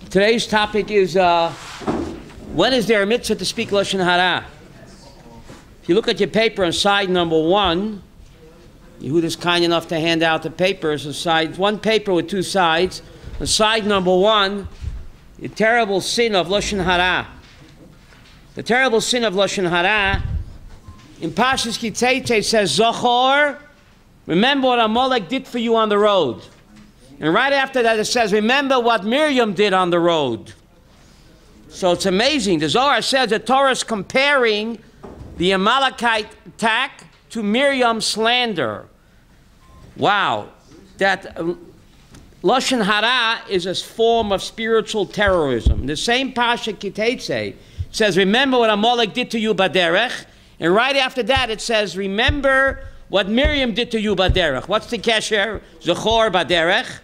Today's topic is, when is there a mitzvah to speak Lashon HaRa? If you look at your paper on side number 1, Yehuda's kind enough to hand out the papers, one paper with 2 sides. On side number 1, the terrible sin of Lashon HaRa. The terrible sin of Lashon HaRa, in Pashas Kitzeitzei, it says, Zochor, remember what Amalek did for you on the road. And right after that it says, remember what Miriam did on the road. So it's amazing. The Zohar says the Torah is comparing the Amalekite attack to Miriam's slander. Wow. That Lashon HaRa is a form of spiritual terrorism. The same Pasha Kitzeitzei says, remember what Amalek did to you Baderech. And right after that it says, remember what Miriam did to you Baderech. What's the kesher? Zechor Baderech.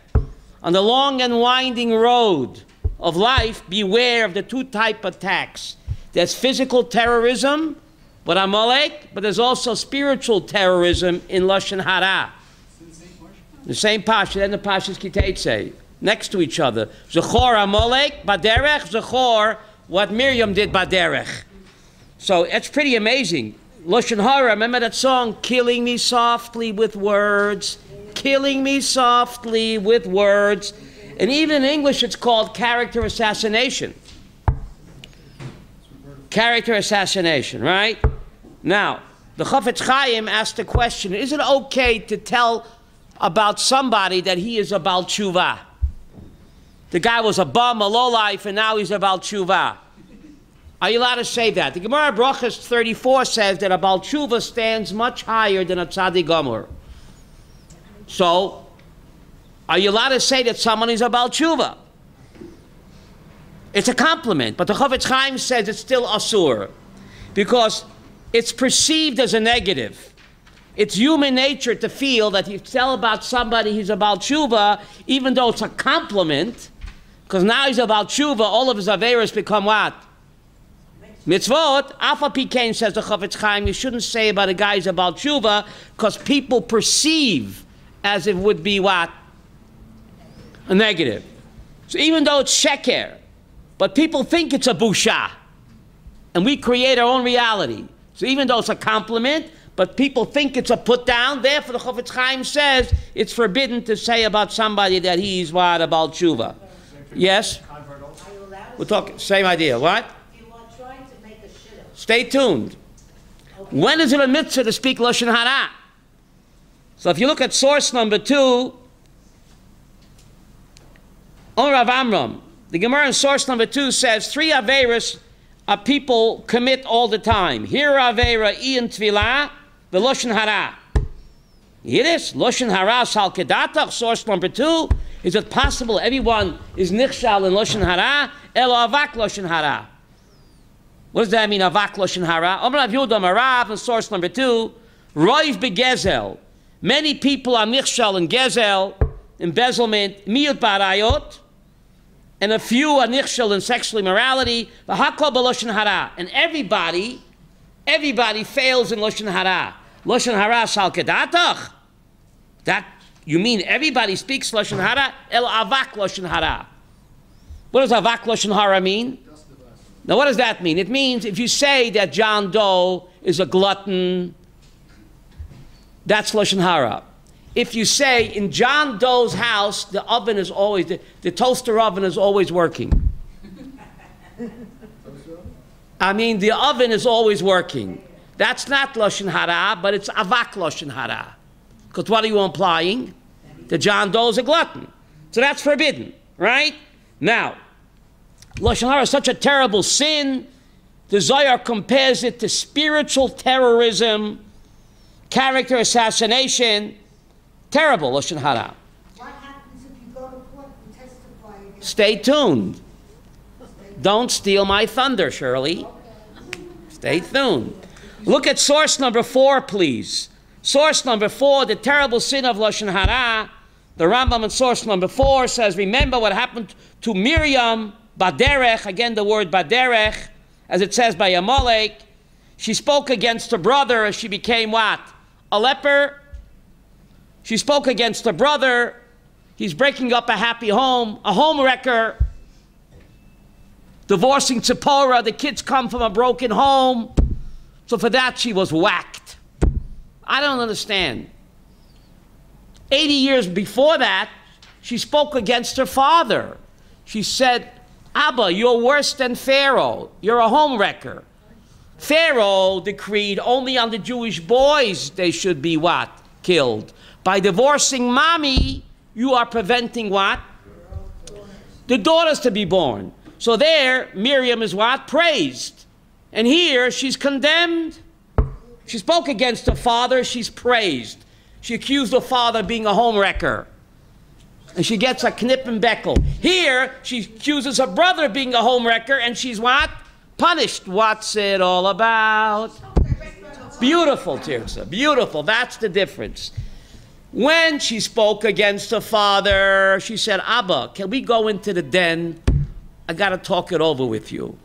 On the long and winding road of life, beware of the 2 types of attacks. There's physical terrorism, but Amalek, but there's also spiritual terrorism in Lashon HaRa. The same Pasha, then the Pashas Kitzeitzei, next to each other. Zechor Amalek, Baderech, Zechor, what Miriam did Baderech. So it's pretty amazing. Lashon HaRa, remember that song, killing me softly with words, killing me softly with words. And even in English it's called character assassination. Character assassination, right? Now, the Chafetz Chaim asked the question, is it okay to tell about somebody that he is a Baal Tshuva? The guy was a bum, a lowlife, and now he's a Baal Tshuva. Are you allowed to say that? The Gemara Brachos 34 says that a Baal Tshuva stands much higher than a Tzaddik Gomer. So, are you allowed to say that someone is a Baal Tshuva? It's a compliment, but the Chafetz Chaim says it's still asur, because it's perceived as a negative. It's human nature to feel that you tell about somebody he's a Baal Tshuva, even though it's a compliment, because now he's a Baal Tshuva, all of his averos become what? Mitzvot. Alpha Pikain, says the Chafetz Chaim, you shouldn't say about a guy who's a Baal Tshuva, because people perceive as it would be what? A negative. So even though it's sheker, but people think it's a busha, and we create our own reality. So even though it's a compliment, but people think it's a put down, therefore the Chafetz Chaim says it's forbidden to say about somebody that he's what, a Baal Tshuva. Yes? We're talking, same idea. What? Stay tuned. Okay. When is it a mitzvah to speak Lashon HaRa? So if you look at source number 2, Rav Amram, the Gemara in source number 2 says 3 averos people commit all the time. Here avera ian tvilah, the Lashon HaRa. You hear this? Lashon HaRa sal kedatach, source number 2. Is it possible everyone is nichshal in Lashon HaRa? Elo avak Lashon HaRa. What does that mean, avak Lashon HaRa? Rav Yehuda Marav in source number 2. Roiv begezel. Many people are nichshal in gezel, embezzlement, miyut barayot, and a few are nichshal in sexual immorality. V'hakol b'Lashon HaRa. And everybody fails in Lashon HaRa. Lashon HaRa sal kedatach. That, you mean everybody speaks Lashon HaRa? El avak Lashon HaRa. What does avak Lashon HaRa mean? Now what does that mean? It means if you say that John Doe is a glutton, that's Lashon HaRa. If you say in John Doe's house, the oven is always, the toaster oven is always working. I mean, the oven is always working. That's not Lashon HaRa, but it's avak Lashon HaRa. Because what are you implying? That John Doe is a glutton. So that's forbidden, right? Now, Lashon HaRa is such a terrible sin. The Zohar compares it to spiritual terrorism, character assassination. Terrible, Lashon HaRa. What happens if you go to court and testify against? Stay tuned. Don't steal my thunder, Shirley. Stay tuned. Look at source number 4, please. Source number 4, the terrible sin of Lashon HaRa. The Rambam in source number 4 says, remember what happened to Miriam, Baderech, again the word Baderech, as it says by Amalek. She spoke against her brother as she became what? A leper. She spoke against her brother. He's breaking up a happy home, a home wrecker. Divorcing Tzipporah, the kids come from a broken home. So for that, she was whacked. I don't understand. 80 years before that, she spoke against her father. She said, Abba, you're worse than Pharaoh. You're a homewrecker. Pharaoh decreed only on the Jewish boys they should be what? Killed. By divorcing mommy, you are preventing what? The daughters to be born. So there, Miriam is what? Praised. And here, she's condemned. She spoke against her father, she's praised. She accused her father of being a homewrecker. And she gets a knip and beckel. Here, she accuses her brother of being a homewrecker, and she's what? Punished. What's it all about? Beautiful, Tirza. Beautiful. That's the difference. When she spoke against her father, she said, Abba, can we go into the den? I got to talk it over with you.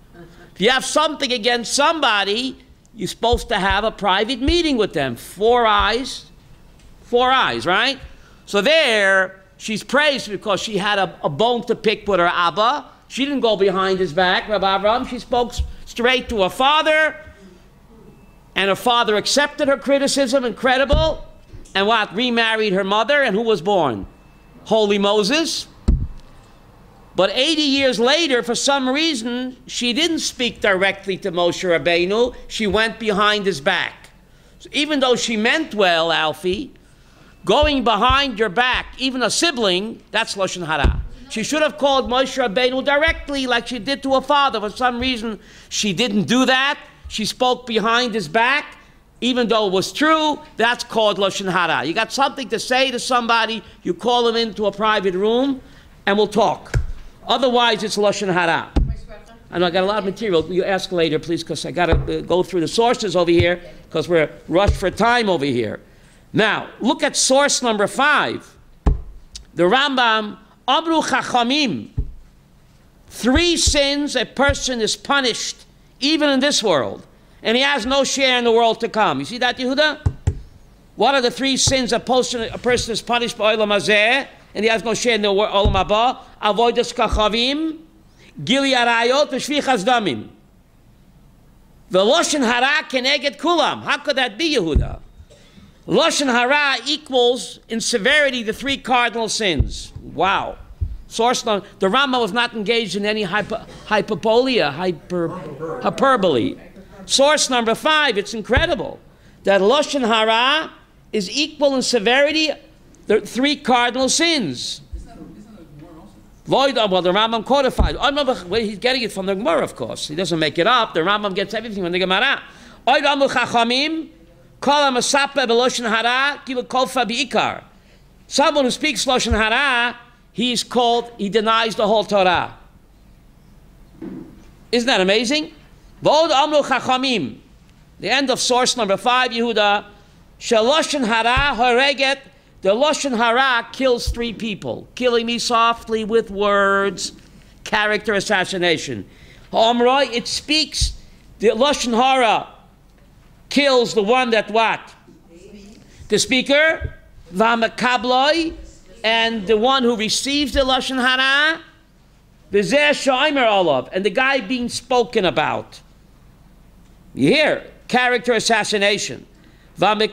If you have something against somebody, you're supposed to have a private meeting with them. 4 eyes. 4 eyes, right? So there, she's praised because she had a bone to pick with her Abba. She didn't go behind his back, Rabbi Avram. She spoke straight to her father. And her father accepted her criticism, incredible. And what? Remarried her mother. And who was born? Holy Moses. But 80 years later, for some reason, she didn't speak directly to Moshe Rabbeinu. She went behind his back. So even though she meant well, Alfie, going behind your back, even a sibling, that's Lashon HaRa. She should have called Moshe Rabbeinu directly like she did to her father. For some reason, she didn't do that. She spoke behind his back. Even though it was true, that's called Lashon HaRa. You got something to say to somebody, you call them into a private room, and we'll talk. Otherwise, it's Lashon HaRa. I know I got a lot of material. You ask later, please, because I got to go through the sources over here, because we're rushed for time over here. Now, look at source number 5. The Rambam, Amru Chachamim. 3 sins a person is punished, even in this world, and he has no share in the world to come. You see that, Yehuda? What are the 3 sins a person is punished by Olam Hazeh, and he has no share in the Olam Haba? Avodas Kachavim, Gili Arayot, V'shvichas Damim. The Lashon HaRa keneged kulam. How could that be, Yehuda? Lashon HaRa equals in severity the 3 cardinal sins. Wow. Source the Rambam was not engaged in any hyperbole. Source number 5, it's incredible that Lashon HaRa is equal in severity the 3 cardinal sins. Well, the Rambam codified. Well, he's getting it from the Gemara, of course. He doesn't make it up. The Rambam gets everything from the Gemara. Someone who speaks Lashon HaRa, he denies the whole Torah. Isn't that amazing? The end of source number 5, Yehuda. Lashon HaRa horeget. The Lashon HaRa kills 3 people. Killing me softly with words. Character assassination. It speaks. The Lashon HaRa kills the one that what? The speaker. V'hamakabloi. And the one who receives the Lashon HaRa. V'zeh shomer olav. And the guy being spoken about. You hear? Character assassination. One who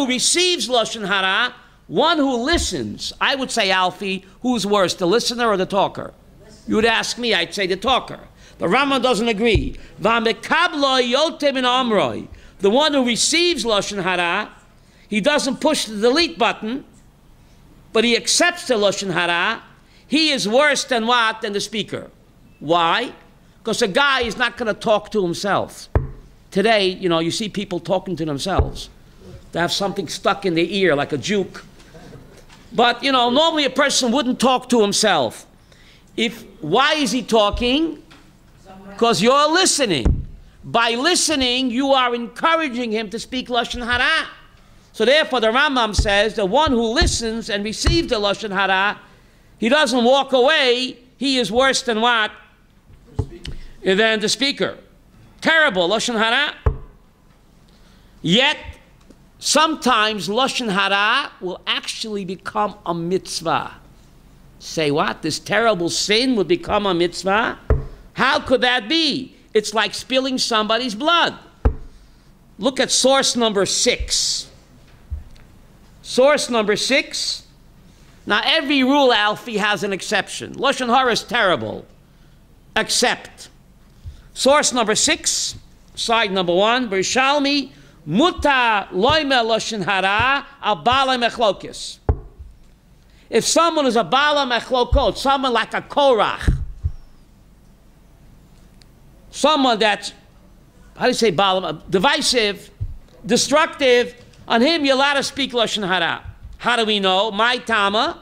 receives Lashon HaRa, one who listens. I would say, Alfie, who's worse, the listener or the talker? You would ask me, I'd say the talker. The Rambam doesn't agree. The one who receives Lashon HaRa, he doesn't push the delete button, but he accepts the Lashon HaRa. He is worse than what? Than the speaker. Why? Because a guy is not going to talk to himself. Today, you see people talking to themselves. They have something stuck in their ear like a juke. But, normally a person wouldn't talk to himself. Why is he talking? Because you're listening. By listening, you are encouraging him to speak Lashon HaRa. So therefore, the Rambam says, the one who listens and receives the Lashon HaRa, he doesn't walk away. He is worse than what? Than the speaker. Terrible, Lashon HaRa. Yet, sometimes Lashon HaRa will actually become a mitzvah. Say what? This terrible sin would become a mitzvah? How could that be? It's like spilling somebody's blood. Look at source number 6. Source number 6. Now, every rule, Alfie, has an exception. Lashon HaRa is terrible. Except. Source number 6, side number 1, B'Rishalmi, Muta loime Lashon HaRa al bala mechlokis. If someone is a bala mechlokot, someone like a Korach, someone that's, how do you say bala, divisive, destructive, on him you're allowed to speak Lashon HaRa. How do we know? My Tama,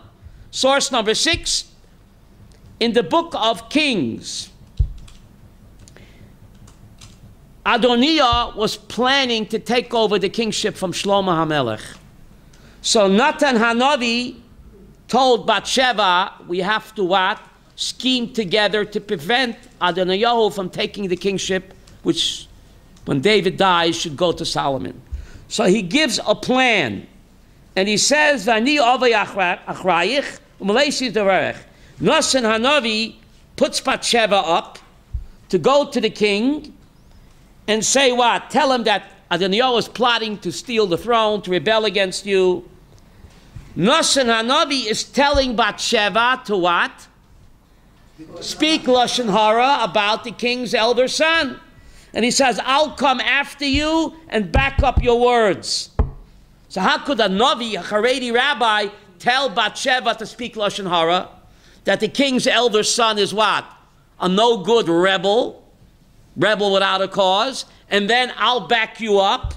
source number 6, in the book of Kings. Adoniah was planning to take over the kingship from Shlomo HaMelech. So Natan Hanavi told Bathsheba, we have to what? Scheme together to prevent Adoniah from taking the kingship, which when David dies should go to Solomon. So he gives a plan. And he says, Vani avay achrayich, u'maleisi derech. Natan Hanavi puts Bathsheba up to go to the king and say what? Tell him that Adoniah is plotting to steal the throne, to rebel against you. Natan Hanavi is telling Bathsheba to what? Speak Lashon HaRa about the king's elder son. And he says, I'll come after you and back up your words. So how could a Navi, a Haredi rabbi, tell Bathsheba to speak Lashon HaRa? That the king's elder son is what? A no-good rebel without a cause, and then I'll back you up.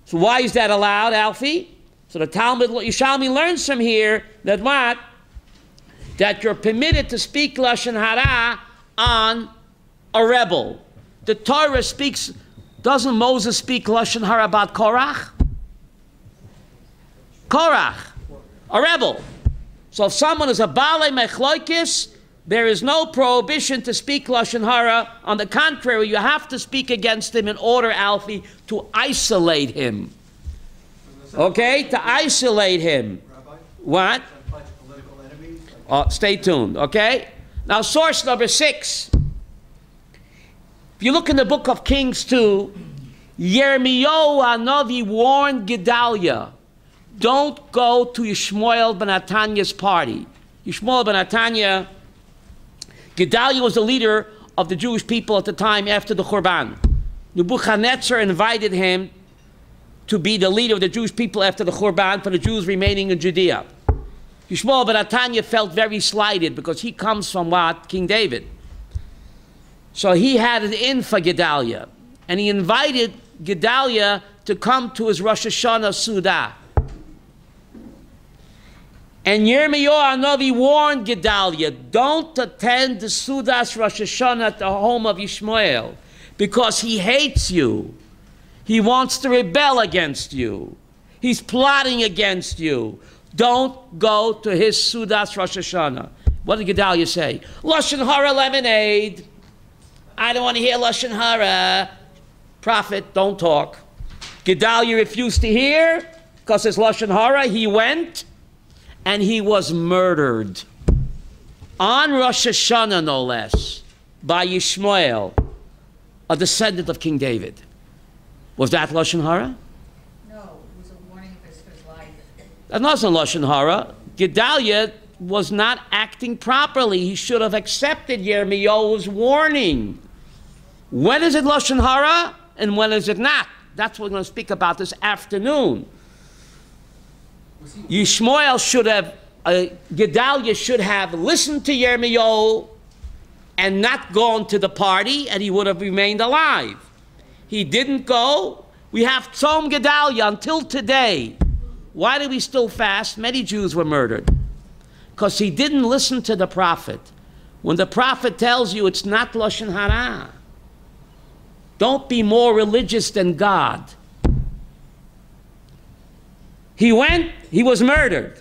So why is that allowed, Alfie? So the Talmud Yerushalmi learns from here that what? That you're permitted to speak Lashon HaRa on a rebel. The Torah speaks, doesn't Moses speak Lashon HaRa about Korach? Korach, a rebel. So if someone is a Balei Mechloikis, there is no prohibition to speak Lashon HaRa. On the contrary, you have to speak against him in order, Alfie, to isolate him. Okay? To isolate him. Rabbi? What? Political enemies? Stay tuned, okay? Now, source number 6. If you look in the book of Kings 2, Yirmiyahu HaNavi warned Gedaliah, don't go to Yishmael ben Ataniah's party. Yishmael ben Ataniah, Gedaliah was the leader of the Jewish people at the time after the Churban. Nebuchadnezzar invited him to be the leader of the Jewish people after the Churban for the Jews remaining in Judea. Yishmael ben Ataniah felt very slighted because he comes from what? King David. So he had it in for Gedaliah. And he invited Gedaliah to come to his Rosh Hashanah Suda. And Yirmiyahu HaNavi warned Gedaliah, don't attend the Sudas Rosh Hashanah at the home of Yishmael, because he hates you. He wants to rebel against you. He's plotting against you. Don't go to his Sudas Rosh Hashanah. What did Gedaliah say? Lashon HaRa lemonade. I don't want to hear Lashon HaRa. Prophet, don't talk. Gedaliah refused to hear because it's Lashon HaRa. He went and he was murdered on Rosh Hashanah, no less, by Yishmael, a descendant of King David. Was that Lashon HaRa? No, it was a warning for his life. That wasn't Lashon HaRa. Gedaliah was not acting properly. He should have accepted Yirmiyahu's warning. When is it Lashon HaRa and when is it not? That's what we're going to speak about this afternoon. Yishmael should have, Gedaliah should have listened to Yirmiyahu and not gone to the party, and he would have remained alive. He didn't go. We have Tzom Gedaliah until today. Why do we still fast? Many Jews were murdered because he didn't listen to the prophet. When the prophet tells you it's not Lashon HaRa, don't be more religious than God. He went, he was murdered.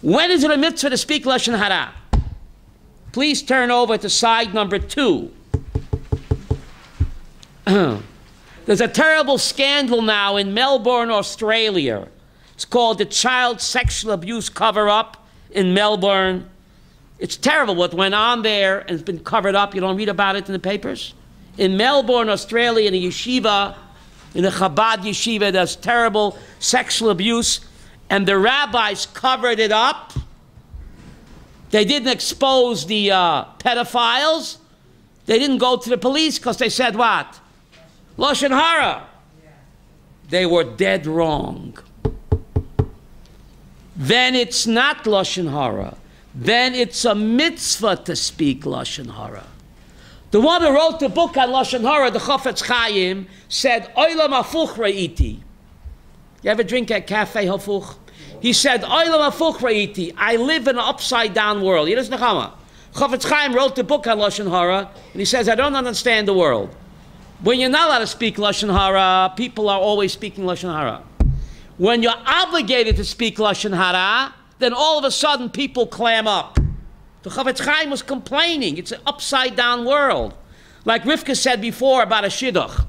When is it a mitzvah to speak Lashon HaRa? Please turn over to side number 2. There's a terrible scandal now in Melbourne, Australia. It's called the Child Sexual Abuse Cover-Up in Melbourne. It's terrible what went on there, and it's been covered up. You don't read about it in the papers? In Melbourne, Australia, in a yeshiva, in a Chabad yeshiva, there's terrible sexual abuse, and the rabbis covered it up. They didn't expose the pedophiles. They didn't go to the police because they said what? Lashon HaRa. They were dead wrong. Then it's not Lashon HaRa. Then it's a mitzvah to speak Lashon HaRa. The one who wrote the book on Lashon HaRa, the Chofetz Chaim, said, Olam hafuch ra'iti. You ever drink at Cafe Hafuch? He said, Olam hafuch ra'iti. I live in an upside-down world. Chofetz Chaim wrote the book on Lashon HaRa, and he says, I don't understand the world. When you're not allowed to speak Lashon HaRa, people are always speaking Lashon HaRa. When you're obligated to speak Lashon HaRa, then all of a sudden people clam up. The Chofetz Chaim was complaining. It's an upside-down world. Like Rivka said before about a shidduch.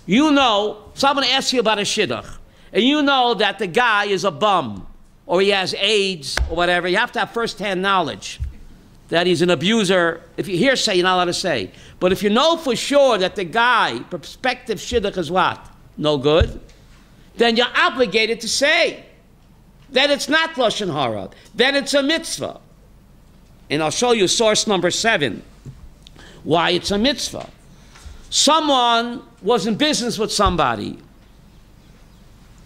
You know, someone asks you about a shidduch, and you know that the guy is a bum, or he has AIDS, or whatever. You have to have first-hand knowledge that he's an abuser. If you hear say, you're not allowed to say. But if you know for sure that the guy, prospective shidduch, is what? No good, then you're obligated to say. Then it's not Lashon HaRa. Then it's a mitzvah. And I'll show you source number 7, why it's a mitzvah. Someone was in business with somebody,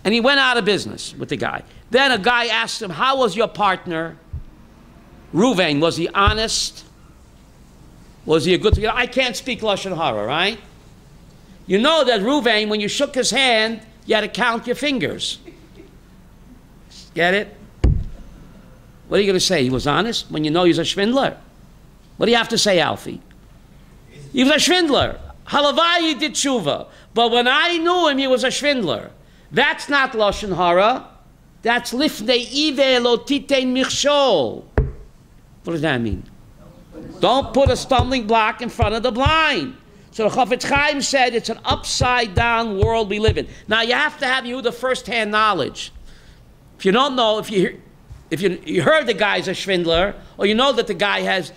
and he went out of business with the guy. Then a guy asked him, how was your partner? Ruvain, was he honest? Was he a good... I can't speak Lashon HaRa, right? You know that Ruvain, when you shook his hand, you had to count your fingers. Get it? What are you going to say? He was honest when you know he's a shvindler? What do you have to say, Alfie? He was a shvindler. Halavai, he did tshuva. But when I knew him, he was a shvindler. That's not Lashon HaRa. That's lifnei ive lo titein michshol. What does that mean? Don't put a stumbling block in front of the blind. So the Chofetz Chaim said it's an upside-down world we live in. Now, you have to have the first-hand knowledge. If you don't know, if you heard the guy's a shvindler, or you know that the guy is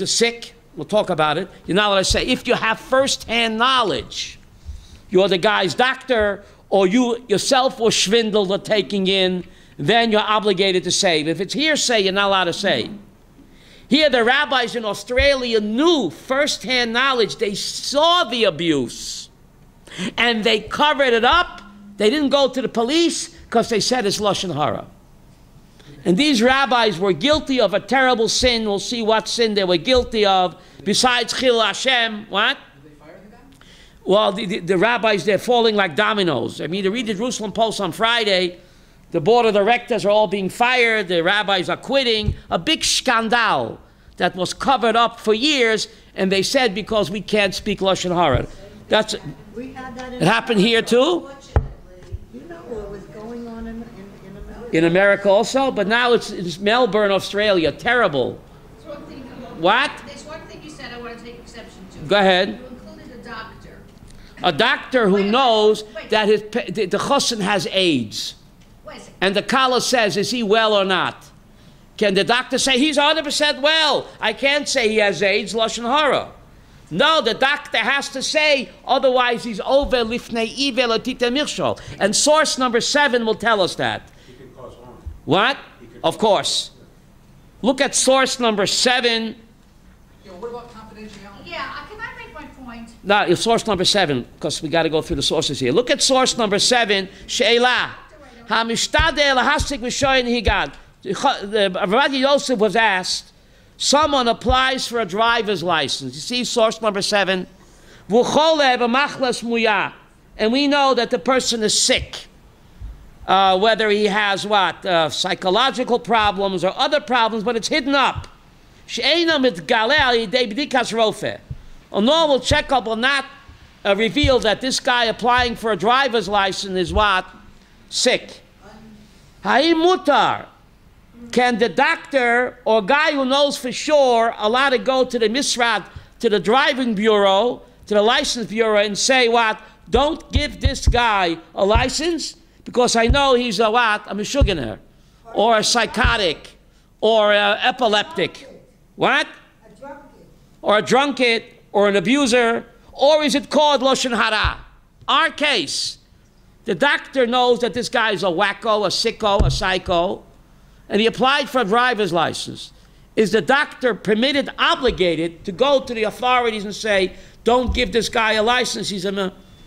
a sick, we'll talk about it, you're not allowed to say. If you have first-hand knowledge, you're the guy's doctor, or you yourself were shvindled or taking in, then you're obligated to say. If it's hearsay, you're not allowed to say. Here, the rabbis in Australia knew first-hand knowledge. They saw the abuse, and they covered it up. They didn't go to the police because they said it's Lashon HaRa. And these rabbis were guilty of a terrible sin. We'll see what sin they were guilty of. Besides Chil Hashem, what? Did they fire the guy? Well, the rabbis, they're falling like dominoes. I mean, to read the Jerusalem Post on Friday, the board of directors are all being fired. The rabbis are quitting. A big scandal that was covered up for years, and they said because we can't speak Lashon HaRa. That's it. It happened here too. You know what was going on in America. In America also, but now it's Melbourne, Australia. Terrible. There's one thing, What? There's one thing you said I want to take exception to. Go ahead. You included a doctor. A doctor who knows that the chosn has AIDS. Wait a second. And the Kala says, is he well or not? Can the doctor say, he's 100% well? I can't say he has AIDS, Lashon HaRa. No, the doctor has to say, otherwise he's over lifnei ive lo titein michshol. And source number 7 will tell us that. He could cause harm. What? Of course. Look at source number 7. Yeah, what about confidentiality? Yeah, can I make my point? No, source number 7, because we got to go through the sources here. Look at source number 7. She'elah. HaMishtadeh lahasik v'shoyin higad. The Rabbi Yosef was asked, someone applies for a driver's license. You see source number 7? And we know that the person is sick. Whether he has what? Psychological problems or other problems, but it's hidden up. A normal checkup will not reveal that this guy applying for a driver's license is what? Sick. Ha'im mutar. Can the doctor or guy who knows for sure allow to go to the misrad, to the driving bureau, to the license bureau and say what? Don't give this guy a license because I know he's a what? A mishuganer, or a psychotic, or an epileptic. What? A drunkard. Or a drunkard, or an abuser, or is it called Lashon HaRa? Our case, the doctor knows that this guy is a wacko, a sicko, a psycho, and he applied for a driver's license. Is the doctor permitted, obligated, to go to the authorities and say, don't give this guy a license, he's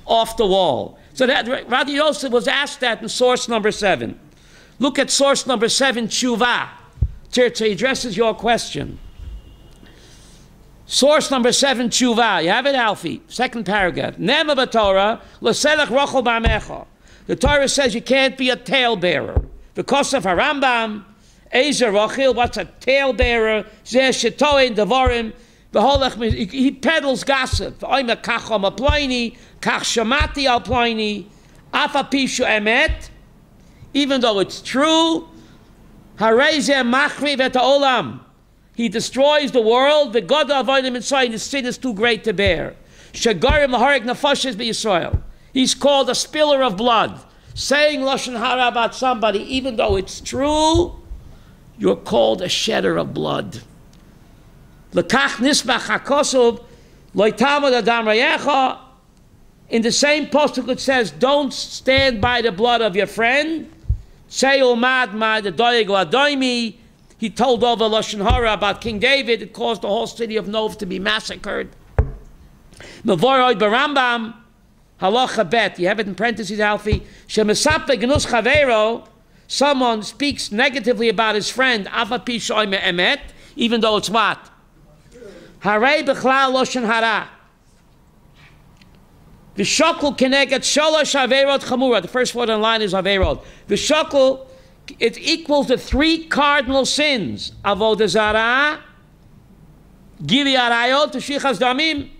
off the wall? So that Rabbi Yosef was asked that in source number 7. Look at source number 7, Tshuva. He addresses your question. Source number 7, Tshuva. You have it, Alfie? Second paragraph. Nema b'Torah, l'selech rochel b'amecha. The Torah says you can't be a talebearer. Because of Harambam, Ezer rochel, what's a talebearer? Zeh shetoin devarim. He peddles gossip. Oime kachom aploini, kach shamati al ploini, afa pishu emet. Even though it's true, harezeh machriv et ha'olam. He destroys the world. The God of Avodim Mitzvah, his sin is too great to bear. Shegarim laharek nefashos b'Yisrael. He's called a spiller of blood. Saying Lashon HaRa about somebody, even though it's true, you're called a shedder of blood. Lekach nisbach hakosub loitamod adam rayecha. In the same pasuk it says, don't stand by the blood of your friend. Say umad ma the doyeg adoimi. He told over Lashon HaRa about King David. It caused the whole city of Nov to be massacred. Mevoroid barambam halacha bet. You have it in parentheses, Alfie. Shemesape genus chavero. Someone speaks negatively about his friend, afa pi shoyme emet, even though it's what? Harei b'chlal Lashon HaRa. V'shokul keneget sholosh averot chamura. The first word in line is averot. V'shokul, it equals the 3 cardinal sins. Avodah zarah, gili arayot, shichas damim.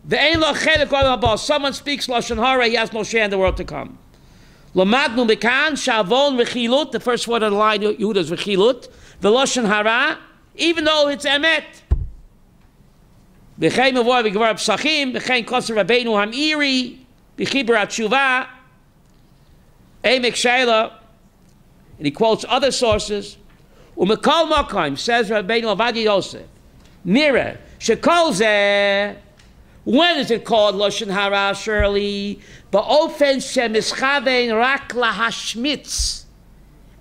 Ve'ein lo chelek olam haba. Someone speaks Lashon HaRa, he has no share in the world to come. Lamadnu mekan shavon v'chilut. The first word in the line, Yehuda, is v'chilut. The Lashon HaRa, even though it's emet. V'chein mevor v'gvar psachim. V'chein koser Rabbeinu hamiri. V'chiber atshuva. Emek sheila. And he quotes other sources. Umekol Mokaim, says Rabbeinu Avadi Yosef, Mira, Shekol Zeh. When is it called Lashon HaRa, Shirley? Ba'ofen shemischavein rak lahashmitz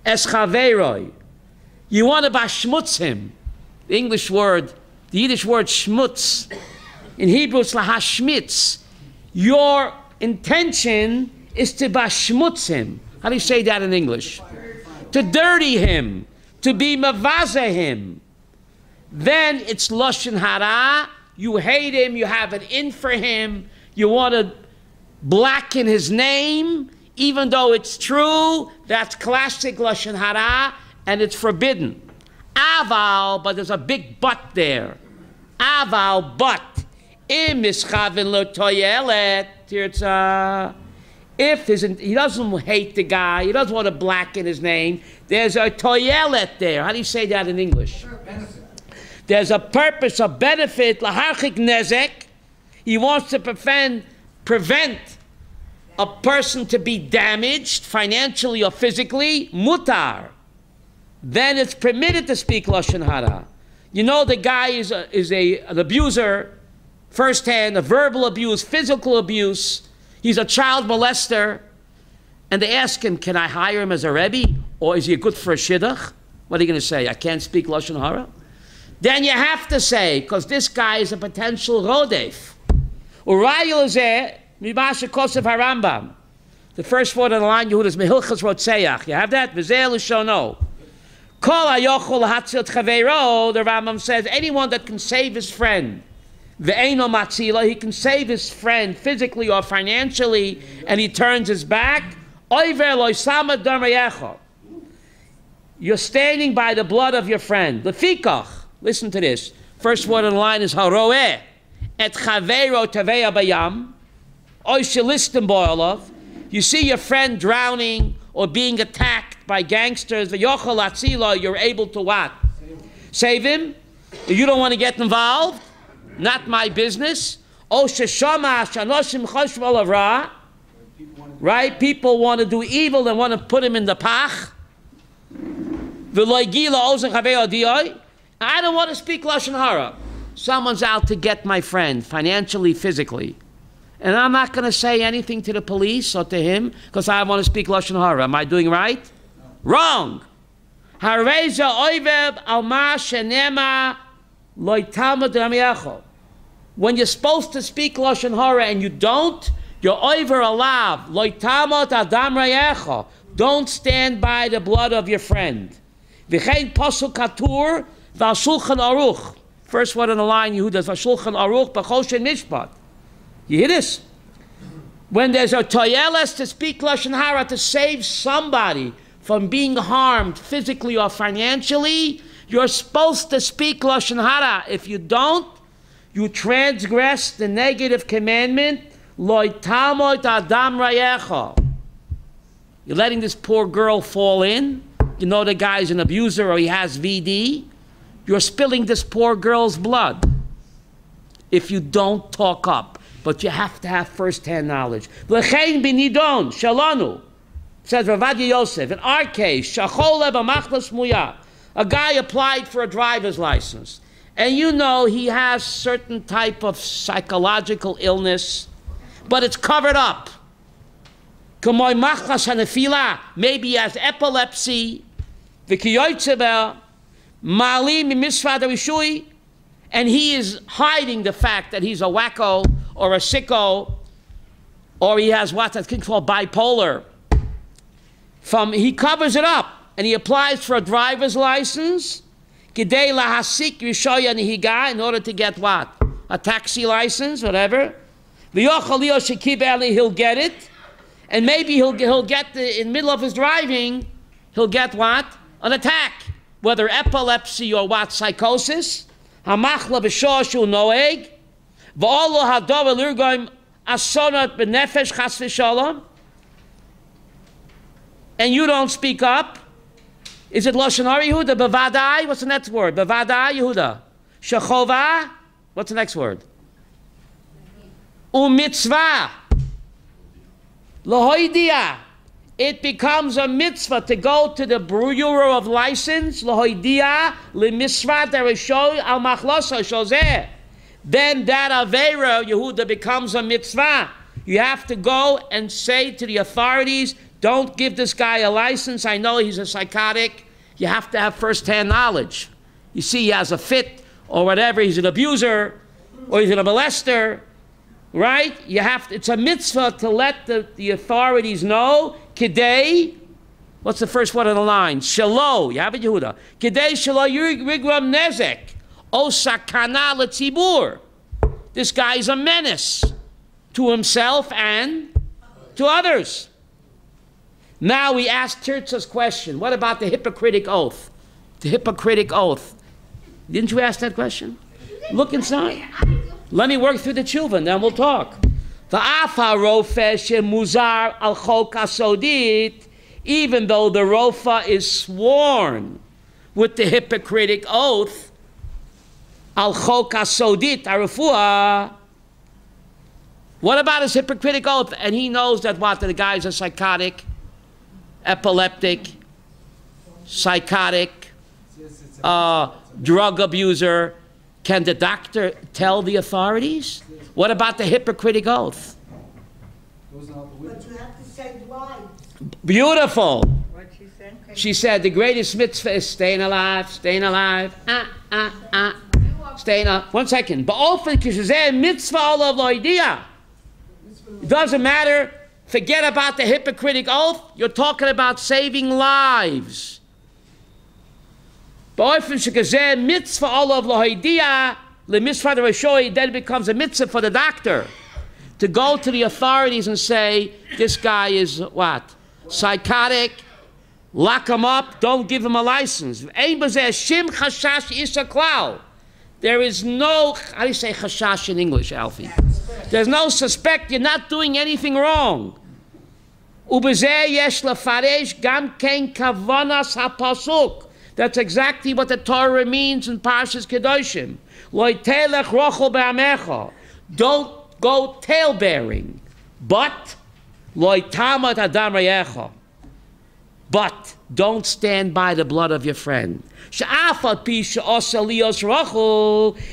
es chaveroi. You want to bashmutz him. The English word, the Yiddish word shmutz. In Hebrew it's lahashmitz. Your intention is to bashmutz him. How do you say that in English? To dirty him, to be mavaze him. Then it's Lashon HaRa. You hate him, you have an in for him, you want to blacken his name, even though it's true. That's classic Lashon HaRa, and it's forbidden. Aval, but there's a big but there. Aval, but. Im mischaven lo toyelet, tirtza. If he doesn't hate the guy, he doesn't want to blacken his name, there's a toyelet there. How do you say that in English? There's a purpose, a benefit, laharchik nezek. He wants to prevent a person to be damaged financially or physically, mutar. Then it's permitted to speak Lashon HaRa. You know the guy is an abuser, firsthand, a verbal abuse, physical abuse. He's a child molester, and they ask him, can I hire him as a Rebbe? Or is he good for a shidduch? What are you going to say? I can't speak Lashon HaRa? Then you have to say, because this guy is a potential rodef. Urayil zeh, mibasha kosev harambam. The first word on the line, Yehuda, is mehilchas rotzeach. You have that? V'zeh l'shono. Kol hayochol hatzil t'chaveiro, the Rambam says, anyone that can save his friend, ve'eino matzila, he can save his friend physically or financially, and he turns his back, oiver loisama damayecho. You're standing by the blood of your friend. Lefikach, listen to this. First word in the line is haroeh, et chaveiro taveya bayam, oy shelistim boilov. You see your friend drowning or being attacked by gangsters, v'yochol atzila, you're able to what? Save him. You don't want to get involved. Not my business. O sheshama shanoshim choshim olav ra. right? People want to do evil and want to put him in the pach. I don't want to speak Lashon HaRa. Someone's out to get my friend, financially, physically. And I'm not going to say anything to the police or to him because I want to speak Lashon HaRa. Am I doing right? No. Wrong. When you're supposed to speak Lashon HaRa and you don't, you're over alav. Don't stand by the blood of your friend. First one on the line, Yehuda's Shulchan Aruch b'choshen mishpat. You hear this? When there's a toyeles to speak Lashon HaRa to save somebody from being harmed physically or financially, you're supposed to speak Lashon HaRa. If you don't, you transgress the negative commandment. Lo tamot adam rayecha. You're letting this poor girl fall in. You know the guy's an abuser or he has VD. You're spilling this poor girl's blood if you don't talk up. But you have to have first-hand knowledge. L'chein b'nidon shalanu, says Rabbi Yosef. In our case, shachole b'machlas muya, a guy applied for a driver's license, and you know he has certain type of psychological illness, but it's covered up. K'moy machlas hanefila, maybe he has epilepsy, v'kiyotzeba, mali mitzvah rishui, and he is hiding the fact that he's a wacko or a sicko, or he has what's that thing called bipolar. He covers it up, and he applies for a driver's license, kidei lahasik rishoya nehiga, in order to get what? A taxi license, whatever. He'll get it, and maybe he'll get in the middle of his driving, he'll get what? An attack, whether epilepsy or what, psychosis. Hamachla b'shoshu noeg, v'olo hador l'irgoim asonat b'nefesh chas v'shalom, and you don't speak up. Is it Lashon HaRa, Yehuda? Bevadai, what's the next word? Bevadai, Yehuda. Shechova, what's the next word? Umitzvah. Lahoidia. It becomes a mitzvah to go to the Bureau of License, Lahoidia, Limisvat Ereshoy al Machlosa Shozeh. Then that Avera, Yehuda, becomes a mitzvah. You have to go and say to the authorities, don't give this guy a license. I know he's a psychotic. You have to have first-hand knowledge. You see, he has a fit or whatever. He's an abuser or he's a molester, right? You have to, it's a mitzvah to let the authorities know. Kidei, what's the first one on the line? Shalo, you have it, Yehuda. Kidei shalo yirigram nezek. O sakana letzibur. This guy is a menace to himself and to others. Now we ask Tirtza's question. What about the Hippocratic Oath? The Hippocratic Oath. Didn't you ask that question? Look inside. Let me work through the children, then we'll talk. Even though the Rofa is sworn with the Hippocratic Oath, al chok asodit arafua. What about his Hippocratic Oath? And he knows that what? The guy's a psychotic, epileptic, psychotic, drug abuser. Can the doctor tell the authorities? What about the Hippocratic Oath? But you have to save lives. Beautiful. What she said? She said the greatest mitzvah is staying alive, staying alive. Staying up. 1 second. It doesn't matter. Forget about the Hippocratic Oath. You're talking about saving lives. Then it becomes a mitzvah for the doctor to go to the authorities and say, this guy is what? Psychotic. Lock him up. Don't give him a license. There is no, how do you say chashash in English, Alfie? There's no suspect. You're not doing anything wrong. That's exactly what the Torah means in Parshas Kedoshim. Don't go tail-bearing, but Lo tamat adam reyecha. But don't stand by the blood of your friend.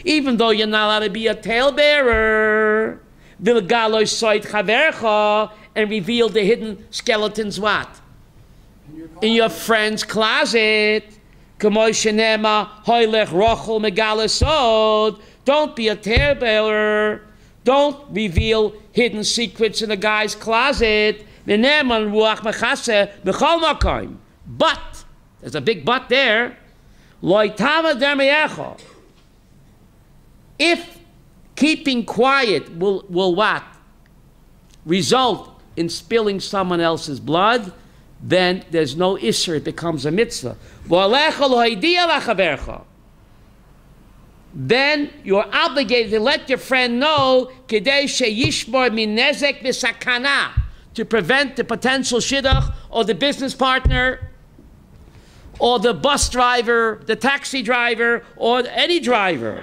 Even though you're not allowed to be a talebearer. And reveal the hidden skeletons what? In your friend's closet. Don't be a talebearer. Don't reveal hidden secrets in a guy's closet. But there's a big but there. If keeping quiet will what? Result in spilling someone else's blood, then there's no isser, it becomes a mitzvah. Then you're obligated to let your friend know to prevent the potential shidduch or the business partner or the bus driver, the taxi driver, or any driver.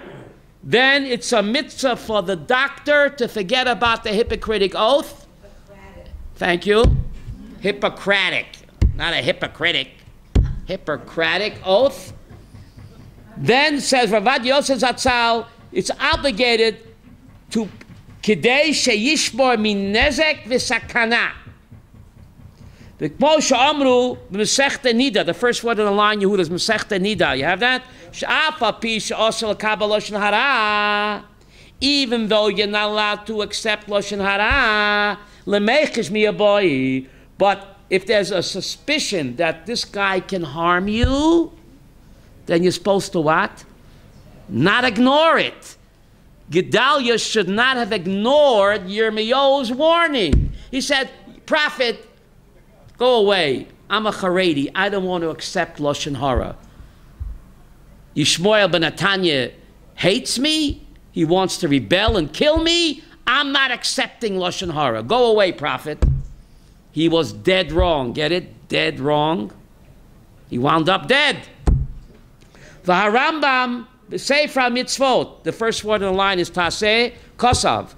Then it's a mitzvah for the doctor to forget about the Hippocratic oath. Thank you. Hippocratic, not a hypocritic. Hippocratic oath. Then says Ravad Yosef Zatzal, it's obligated to Kidei sheyishbor min nezek v'sakana. The Moshe Amru Mesechta Nida, the first word in the line Yehuda's Mesechta Nida. You have that? Sh'afa pi she'osel kabel Lashon HaRa. Even though you're not allowed to accept Lashon HaRa, lemechish mi aboy. But if there's a suspicion that this guy can harm you, then you're supposed to what? Not ignore it. Gedalia should not have ignored Yirmiyahu's warning. He said, prophet, go away. I'm a Haredi. I don't want to accept Lashon HaRa. Yishmael ben Netanya hates me. He wants to rebel and kill me. I'm not accepting Lashon HaRa. Go away, prophet. He was dead wrong. Get it? Dead wrong. He wound up dead. The Harambam, the Sefer Mitzvot, the first word in the line is Taseh Kosav.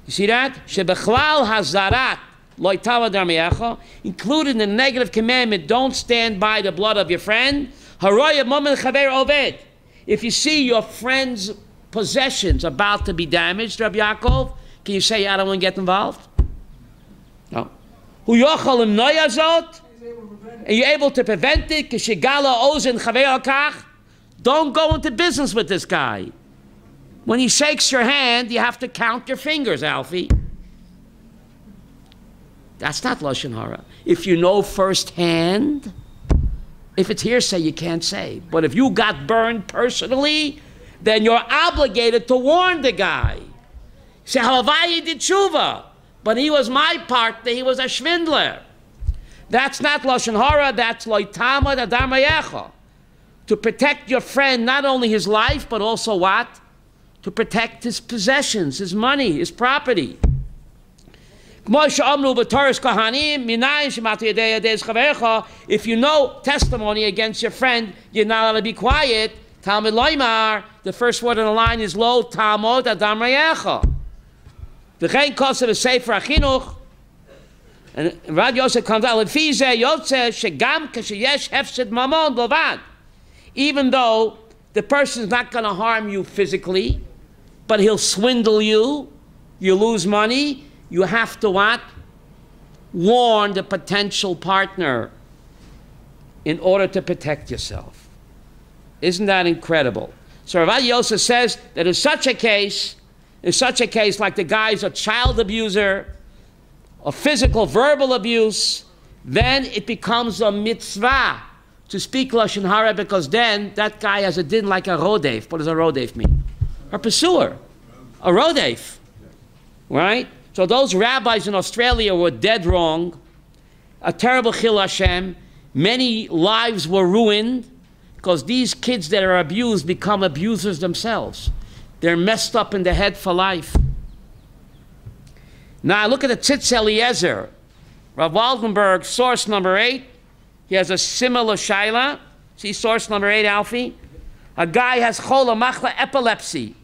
You see that? Shebechlal Hazarat Loitava Darmiyacha, included in the negative commandment, don't stand by the blood of your friend. Haroya Momen Chaver Oved. If you see your friend's possessions about to be damaged, Rabbi Yaakov, can you say, I don't want to get involved? No. Hu yochal im noyazot? And you're able to prevent it? Kishigala ozen chaver akach? Don't go into business with this guy. When he shakes your hand, you have to count your fingers, Alfie. That's not Lashon HaRa. If you know firsthand, if it's hearsay, you can't say. But if you got burned personally, then you're obligated to warn the guy. Say, Halavai did tshuva, but he was my partner, he was a shvindler. That's not Lashon HaRa, that's loitamad adam reyecha. To protect your friend, not only his life, but also what? To protect his possessions, his money, his property. If you know testimony against your friend, you're not allowed to be quiet. Talmud Loimar, the first word on the line is Lo Tamod Adam Reyecha. V'chein kosev v'sefer achinuch. And Rabbi Yosef comes out, Lefize Yotze shegam kasheyesh hefsed mamon b'lvad. Even though the person's not going to harm you physically, but he'll swindle you, you lose money, you have to what? Warn the potential partner in order to protect yourself. Isn't that incredible? So Rabbi Yosef says that in such a case like the guy's a child abuser, a physical, verbal abuse, then it becomes a mitzvah to speak Lashon HaRa, because then that guy has a din like a rodef. What does a rodef mean? A pursuer. A rodef. Right? So those rabbis in Australia were dead wrong. A terrible chil Hashem. Many lives were ruined because these kids that are abused become abusers themselves. They're messed up in the head for life. Now look at the Tzitz Eliezer. Rav Waldenberg, source number 8. He has a similar shaila. See source number 8, Alfie? A guy has chola machla, epilepsy.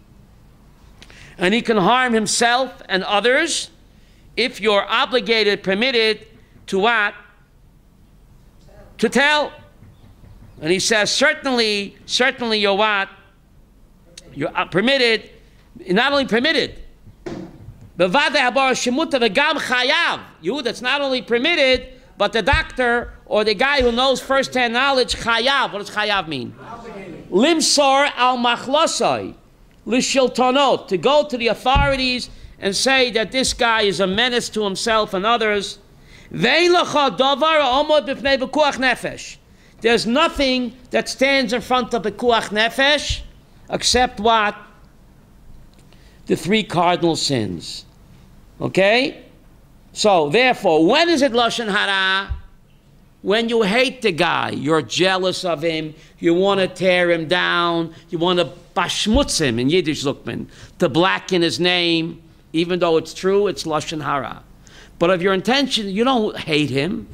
And he can harm himself and others if you're obligated, permitted to what? To tell. And he says, certainly you're what? You're permitted, not only permitted, that's not only permitted, but the doctor or the guy who knows first-hand knowledge, chayav. What does chayav mean? Limsor al machlosai, lishiltonot, to go to the authorities and say that this guy is a menace to himself and others. There's nothing that stands in front of pekuach nefesh except what? The 3 cardinal sins. Okay? So, therefore, when is it Lashon HaRa? When you hate the guy, you're jealous of him, you want to tear him down, you want to bashmutz him, in Yiddish Zukman, to blacken his name, even though it's true, it's Lashon HaRa. But if your intention, you don't hate him,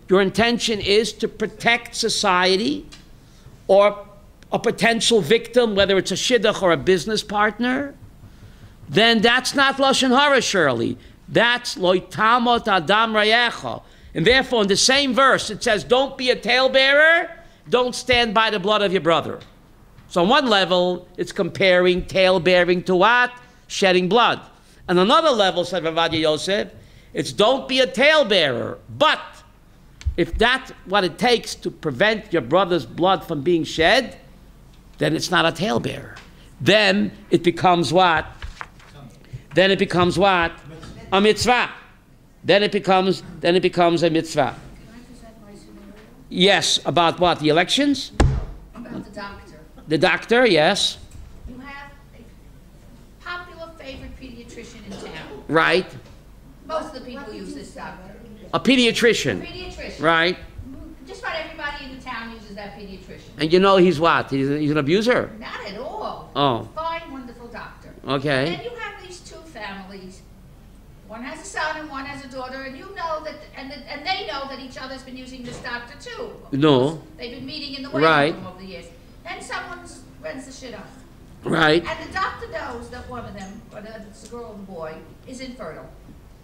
your intention is to protect society or a potential victim, whether it's a shidduch or a business partner, then that's not Lashon HaRa, surely. That's loitamot adam rayecha. And therefore, in the same verse, it says, don't be a talebearer, don't stand by the blood of your brother. So on one level, it's comparing talebearing to what? Shedding blood. On another level, said Rabbi Yosef, it's don't be a talebearer, but if that's what it takes to prevent your brother's blood from being shed, then it's not a talebearer. Then it becomes what? Then it becomes what? A mitzvah. Then it becomes a mitzvah. Can I present my scenario? Yes, about what? The elections? About the doctor. The doctor, yes. You have a popular favorite pediatrician in town. Right. Most of the people use this doctor. A pediatrician. Pediatrician. Right. Just about everybody in the town uses that pediatrician. And you know he's what? He's an abuser? Not at all. Oh. Fine, wonderful doctor. Okay. And then you have these 2 families. One has a son and one has a daughter, and you know that, and they know that each other's been using this doctor too. No. They've been meeting in the waiting room over the years. Then someone rents the shit up. Right. And the doctor knows that one of them, whether it's the girl or the boy, is infertile.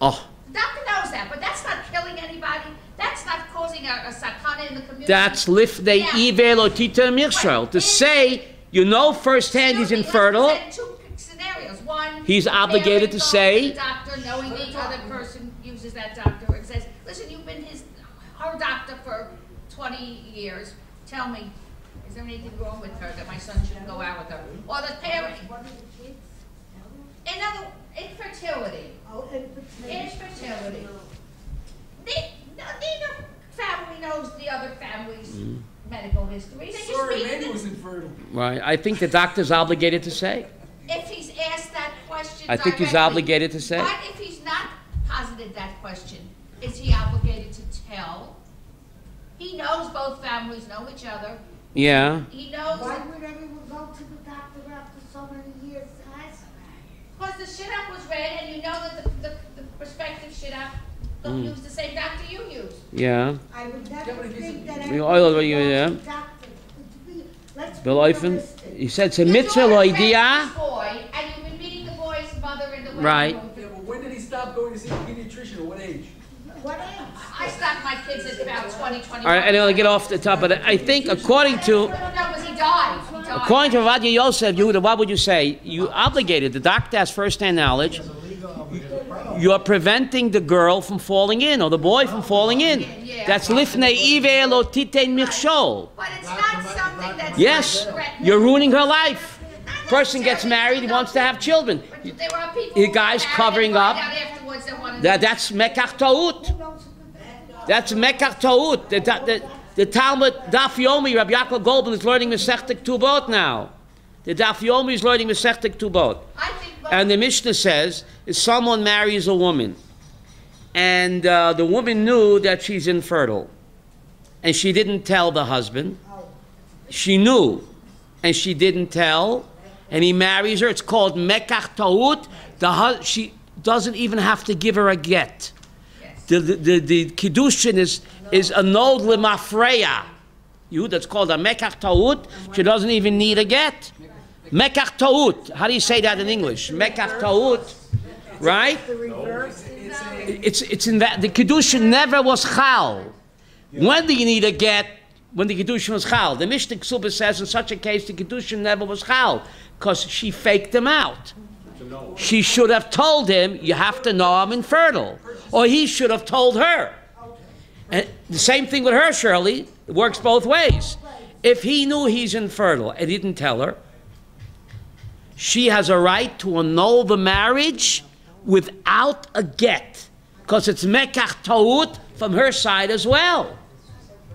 Oh. The doctor knows that, but that's not killing anybody. That's not causing a sakana in the community. That's lifnei ivel otita mirshal. To say, you know firsthand he's infertile. Let's present 2 scenarios. One, he's obligated to say, the doctor, knowing the other person uses that doctor, and says, listen, you've been her doctor for 20 years. Tell me, is there anything wrong with her that my son shouldn't go out with her? Or the parent, infertility. Oh, Infertility. Neither family knows the other family's medical history. They just Sorry, read Randy it. was infertile. right, I think the doctor's obligated to say. If he's asked that question I think he's directly. obligated to say. But if he's not posited that question, is he obligated to tell? He knows both families know each other. Yeah. He knows Why would anyone go to the doctor after so many years? because the shidduch was read, and you know that the prospective shidduch don't use the same doctor you use. Yeah. I would never think that We oil what you- yeah. Bill Eifen, he said it's a mitzvah Your daughter idea. raised this boy, and you've been meeting the boy's mother in the waiting Right. room. Yeah, but when did he stop going to see a pediatrician, at what age? What age? I stopped my kids at about 20, 21. All right, I don't want to get off the top, but I think according to No, because he died. He died. according to Rabbi Yosef, Yehuda, what would you say? You obligated. The doctor has first-hand knowledge. You're preventing the girl from falling in or the boy from falling in. That's lifnei ivel lo titein michshol. But it's not something that's Yes, not threatening. you're ruining her life. Not Person gets necessarily. married, he wants to have children. But there are people The who guy's get married covering and find up. out afterwards they want to That's mekach ta'ut. That's mekach ta'ut. The Talmud Daf Yomi, Rabbi Yaakov Goldman is learning Masechta Ketubot now. The Daf Yomi is learning Masechta Ketubot. I think And the Mishnah says, if someone marries a woman, and the woman knew that she's infertile, and she didn't tell the husband, she knew, and she didn't tell, and he marries her, it's called Mekach Ta'ut. She doesn't even have to give her a get. The Kiddushin is a nod lemafreya. That's called a Mekach Ta'ut. She doesn't even need a get. Mekach Ta'ut. How do you say that in English? Mekach Ta'ut. Right? The reverse. It's a It's in that the Kiddushin never was chal. When do you need a get? When the Kiddushin was chal. The Mishnah Ksuba says in such a case the Kiddushin never was chal because she faked him out. She should have told him, you have to know I'm infertile. Or he should have told her. And the same thing with her, Shirley. It works both ways. If he knew he's infertile and didn't tell her, she has a right to annul the marriage without a get. Because it's mekach ta'ut from her side as well.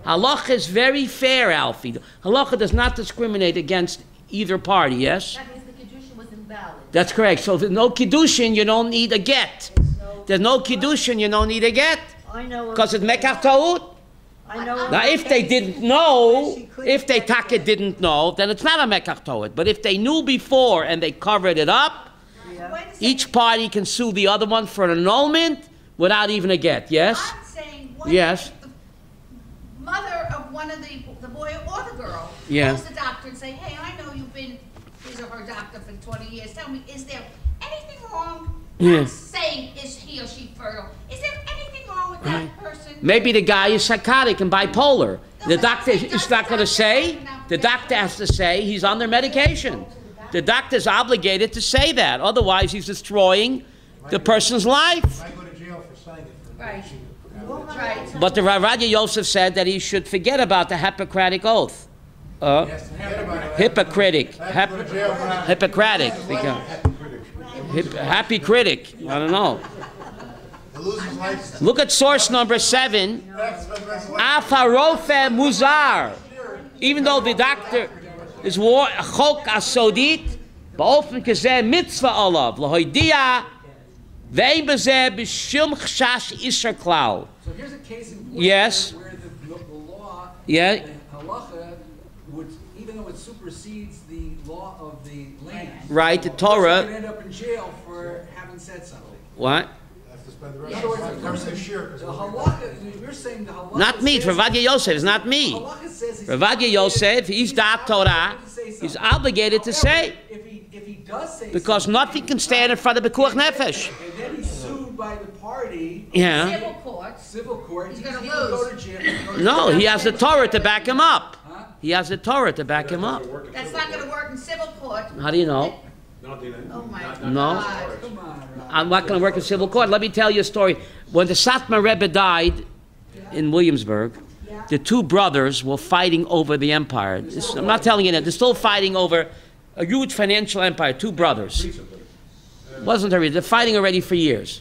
Halacha is very fair, Alfie. Halacha does not discriminate against either party, yes? That means the Kiddushin was invalid. That's correct. So if there's no Kiddushin, you don't need a get. There's no Kiddushin, you don't need a get. I know. Because it's mekach ta'ut. I know. Now, if they didn't know, if they taka didn't know, then it's not a mekach ta'ut. But if they knew before and they covered it up, each party can sue the other one for an annulment without even a get, yes? I'm saying, what Yes. if the mother of one of the boy or the girl Yeah. calls the doctor and say, hey, I know you've been his or her doctor for 20 years. Tell me, is there anything wrong? Yeah. Not saying is he or she fertile. Is there anything wrong with that person? Maybe the guy is psychotic and bipolar. The doctor I'm saying is not going to say, the doctor has to say he's under medication. The doctor's obligated to say that. Otherwise, he's destroying the person's life. I go to jail for saying it. Right. Right. But the Rabbi Yosef said that he should forget about the Hippocratic oath. Yes, forget about it. Hippocratic. I go to jail for that. Hippocratic. Happy critic. I don't know. He loses his license. Look at source number 7. Afarofe Muzar. Even though the doctor is chok asodit, ba'ofen kazeh mitzvah olav lahoidia ve'im bazeh b'shum chashash isher klal. So here's a case in point Yes. where the law, Yeah. the halacha, would, even though it supersedes the law of the land, Right, the a Torah. person could end up in jail for having said something. What? Have to spend the rest In of other his words, life coming to shir. the halacha, you're saying the halacha Not me. It's says- Rabbi Yosef. It's not me. Halacha says he's Rabbi obligated- Yosef, he's da'at Torah. obligated to say He's something. obligated to However, say. if he does say Because something, nothing can stand in front of the Pekuach Nefesh. and then he's sued by the party, Yeah. Civil courts. civil court, He's he gonna can go to lose. jail. he can go to No, jail. he has the Torah to back him up. Huh? He has the Torah to back him up. That's not going to work in civil court. How do you know? Oh my No. God. Come on, Rob. I'm not going to work in civil court. Let me tell you a story. When the Satmar Rebbe died in Williamsburg, the two brothers were fighting over the empire. I'm not telling you that. They're still fighting over a huge financial empire, two brothers. Wasn't there? They're fighting already for years.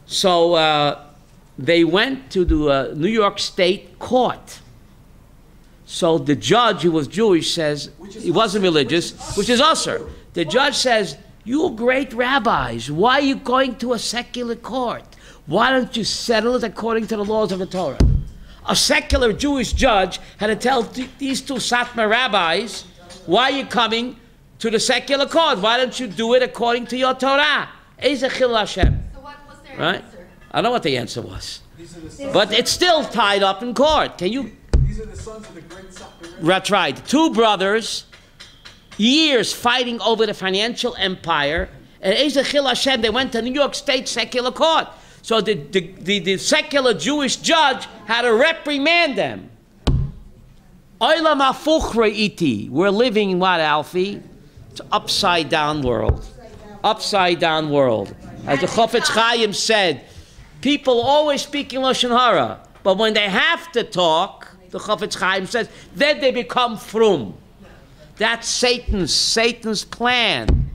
So they went to the New York State court. So the judge, who was Jewish, says, he wasn't religious, which is usher. The judge says, you great rabbis, why are you going to a secular court? Why don't you settle it according to the laws of the Torah? A secular Jewish judge had to tell these two Satmar rabbis, why are you coming to the secular court? Why don't you do it according to your Torah? Eze chil Hashem. So what was their Right? answer? I don't know what the answer was. These are the sons, But it's still tied up in court. Can you? these are the sons of the great Sprecher. That's right. Two brothers, years fighting over the financial empire, and Eze chil Hashem, they went to New York State secular court. So the secular Jewish judge had to reprimand them. Olam hafuch re'iti. We're living in what, Alfie? It's an upside down world. Upside down world. As the Chofetz Chaim said, people always speak in Lashon HaRa, but when they have to talk, the Chofetz Chaim says, then they become frum. That's Satan's plan,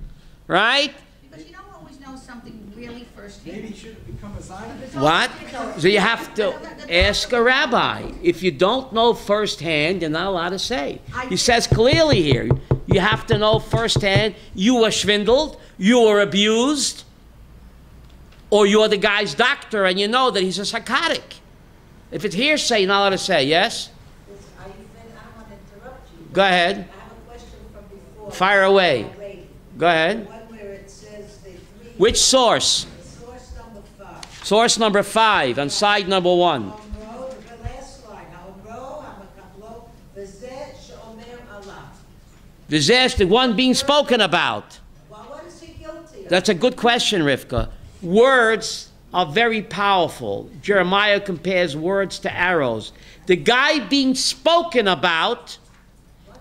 right? Because you don't always know something really firsthand. Maybe he should become a Zionist. What? So you have to ask a rabbi. If you don't know firsthand, you're not allowed to say. He says clearly here, you have to know firsthand you were swindled, you were abused, or you're the guy's doctor and you know that he's a psychotic. If it's hearsay, you're not allowed to say, yes? I don't want to interrupt you. Go ahead. I have a question from before. Fire away. Already. Go ahead. One where it says the three. Which source? Source number 5. Source number 5 on side number 1. Hamro, the last line. Hamro, hamakaplo, v'zeh she'omer Allah. V'zeh, the one being spoken about. Well, what is he guilty of? That's a good question, Rivka. Words are very powerful. Jeremiah compares words to arrows. The guy being spoken about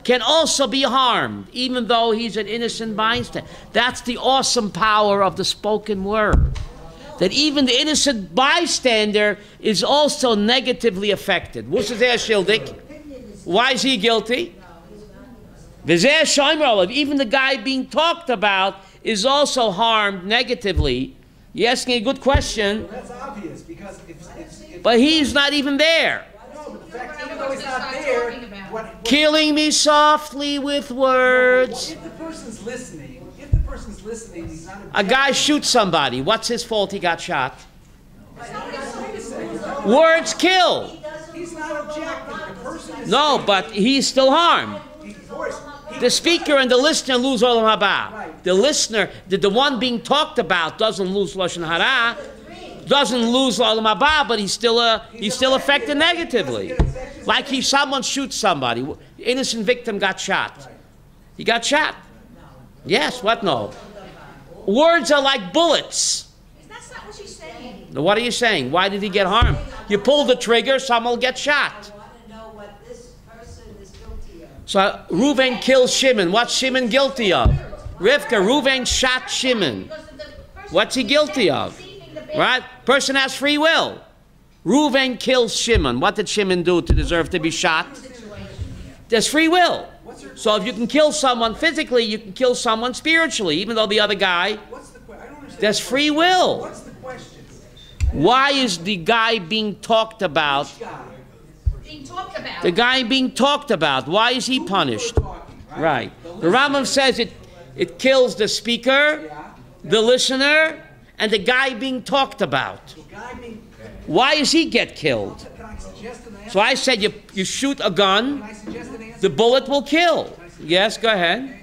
can also be harmed, even though he's an innocent bystander. That's the awesome power of the spoken word. That even the innocent bystander is also negatively affected. Why is he guilty? Even the guy being talked about is also harmed negatively. You're asking a good question. Well, that's obvious, because if But he's not even there. no, but the fact, even though he's not there, Killing me softly with words. if the person's listening, he's not A guy shoots somebody. What's his fault he got shot? Words kill. He's not objecting. The person is No, but he's still harmed. of course, The speaker and the listener lose Olam Haba. The listener, the one being talked about, doesn't lose Lashon HaRa, doesn't lose Olam Haba, but he's still affected negatively. Like if someone shoots somebody, innocent victim got shot. He got shot. Yes, what no? Words are like bullets. That's not what she's saying. Now, what are you saying? Why did he get harmed? You pull the trigger, someone will get shot. I want to know what this person is guilty of. So Reuven kills Shimon. What's Shimon guilty of? Rivka, Reuven shot Shimon. Because of the person What's he guilty of? receiving the bad- Right? Person has free will. Reuven kills Shimon. What did Shimon do to deserve to be shot? There's free will. So if you can kill someone physically, you can kill someone spiritually, even though the other guy, what's the question? I don't understand. there's free will. What's the question? Why is the guy being talked about? Which guy? Being talked about. The guy being talked about, why is he punished? Talking, Right. The Rambam says it kills the speaker, Yeah. the listener, and the guy being talked about. The guy being. Why does he get killed? Can I suggest an answer? So I said you shoot a Can gun, I suggest an answer? the bullet will kill. Yes, go ahead.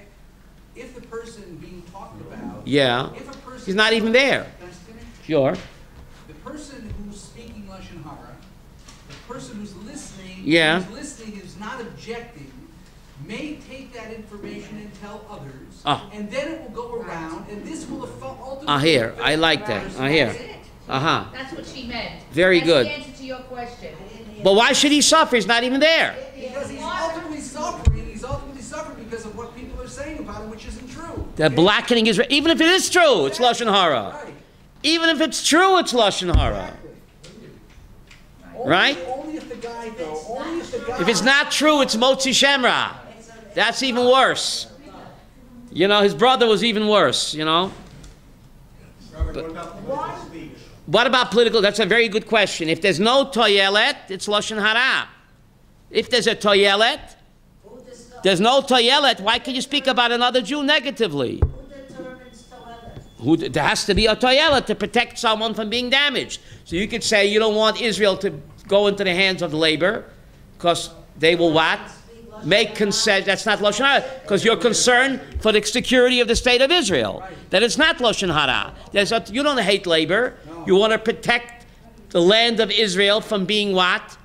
If the person being talked about. Yeah. If a person. He's not even there. Can I finish? Sure. The person who's speaking Lashon HaRa, the person who's listening, Yeah. is not objecting, may take that information and tell others, Ah. and then it will go around, and this will ultimately. Here. I like that. Here. That's it. Uh-huh. That's what she meant. Very That's good. the answer to your question. But why should he suffer? He's not even there. Because he's ultimately suffering because of what people are saying about him, which isn't true. The blackening is, even if it is true, it's Lashon HaRa. Right. Even if it's true, it's Lashon HaRa. Right? Only if the guy, though, only if the guy. If it's not true, it's Motzi Shemra. That's even worse. You know, his brother was even worse, you know. What about political? That's a very good question. If there's no toyelet, it's Lashon HaRa. If there's a toyelet, there's no toyelet, why can you speak about another Jew negatively? Who determines toilet? There has to be a toyelet to protect someone from being damaged. So you could say you don't want Israel to go into the hands of labor because they will what? Make concessions. That's not Lashon HaRa because you're concerned for the security of the state of Israel. That it's not Lashon HaRa. You don't hate labor. You want to protect the land of Israel from being what?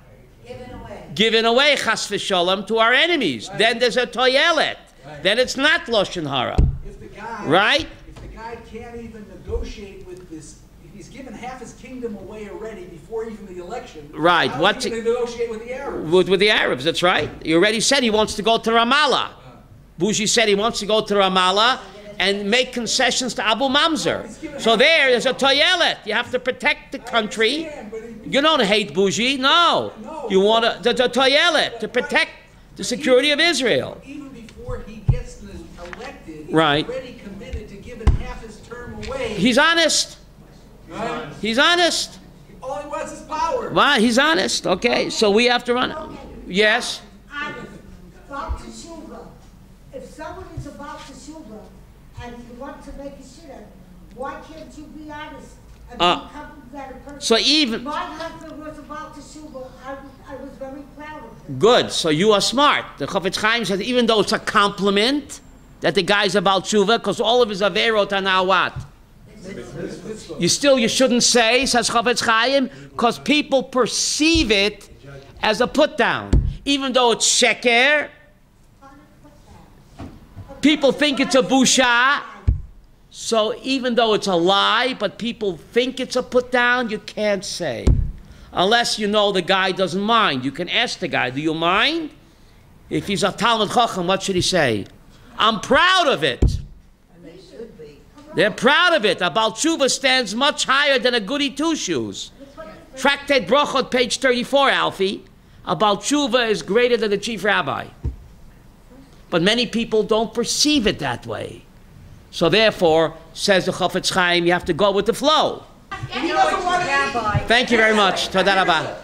Given away, chas v'sholem, to our enemies. Then there's a toyelet. Then it's not Lashon HaRa. If the guy, Right? If the guy can't even negotiate with this, if he's given half his kingdom away already before even the election. Right. How What's is he going to negotiate with the Arabs? With the Arabs, that's right. He already said he wants to go to Ramallah. Bougie said he wants to go to Ramallah and make concessions to Abu Mamzer. So there's a toyelet. You have to protect the country. You don't hate Bougie, no. You want the toyelet to protect the security of Israel. Even before he gets elected, he's Right. already committed to giving half his term away. He's honest. Right? He's honest. All he wants is power. Why? He's honest. Okay, so we have to run. Yes. About teshuva. If someone is about teshuva and you want to make a shidduch, why can't you be honest and be comfortable that a person? So even My husband was about teshuva. I was very proud of him. good. So you are smart. The Chofetz Chaim says even though it's a compliment that the guy's about tshuva, because all of his averot are now what? You shouldn't say, says Chofetz Chaim, because people perceive it as a put down. Even though it's sheker, people think it's a busha. So even though it's a lie, but people think it's a put down, you can't say. Unless you know the guy doesn't mind. You can ask the guy, do you mind? If he's a Talmud Chacham, what should he say? I'm proud of it. And they should be. They're proud of it. A Baal Tshuva stands much higher than a goody two-shoes. Tractate Brochot, page 34, Alfie. A Baal Tshuva is greater than the chief rabbi. But many people don't perceive it that way. So therefore, says the Chafetz Chaim, you have to go with the flow. He doesn't want to. Thank you very much. Toda rabah.